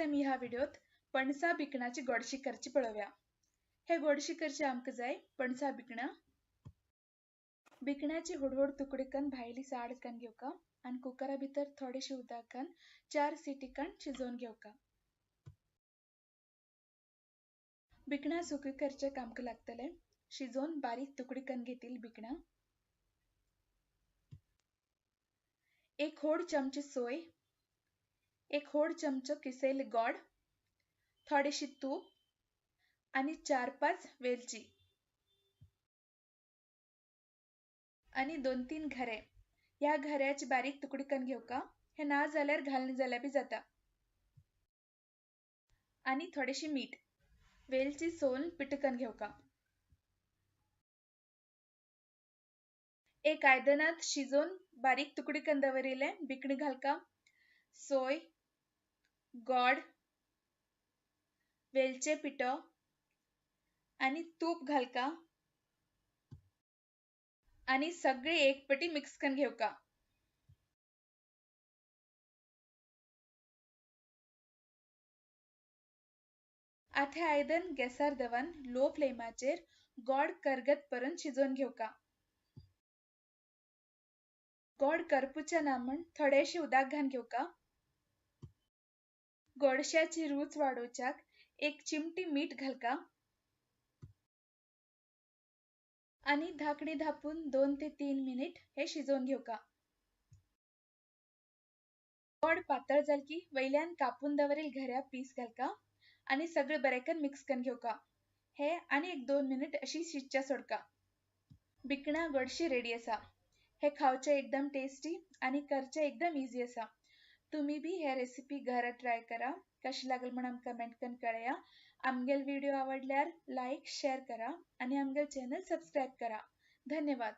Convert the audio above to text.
आमी ह्या व्हिडिओत पणसा भिकणाची गोडशी करची पळोवया। हे गोडशी करची आमकां जाय पणसा भिकणां। भिकणाची हुडहुड तुकडे करून भायली साड करून घेवका आणि कुकरा भितर थोडेशे उदक घालून 4 सीटी करून शिजोवन घेवका। भिकणां सुकी करचेक आमकां लागतले शिजोवन बारीक तुकडे करून घेतलेली भिकणां, एक व्हड चमचो सोय, एक व्हड चमचो किसयल्ले गोड, थोडेशे तूप आणि 4-5 वेलची आणि 2-3 घरे। ह्या घऱ्याचे बारीक तुकडे करून घेवका। हे ना जाल्यार घालना जाल्यार बी जाता। आणि थोडेशे मीठ, वेलची सोलून पिठो करून घेवका। एक आयदनात शिजोवन बारीक तुकडे करून दवरिल्ले भिकणे घालका, सोय, गोड, वेलचे पिठो आणि तूप घालका आणि सगळे एकपटी मिक्स करून घेवका। आता हे आयदन गॅसार दवरून लो फ्लेमाचेर गोड करगत पर्यंत शिजोवन घेवका। गोड करपुचे ना म्हण थोडेशे उदक घालून घेवका। गोडश्याची रूच वाडोवच्याक एक चिमटी मीठ घालका आणि धाकणी धापून 2 ते 3 मिनिट हे शिजोवन घेवका। गोड पातळ जाल की वयल्यान कापून दवरिल्ले घऱ्या पीस घालका आणि सगळे बरें मिक्स करून घेवका। हे आणि एक 2 मिनिट अशी शिजच्या सोडका। भिकणां गोडशी रेडी आसा। हे खावचे एकदम टेस्टी आणि करचे एकदम इजी आसा। तुम्ही भी हे रेसिपी घरात ट्राय करा। कशी लागल म्हण आमकां कमेंट करून कळया। आमगेल व्हिडिओ आवडल्यार लाईक शेअर करा आणि आमगेल चॅनल सबस्क्राइब करा। धन्यवाद।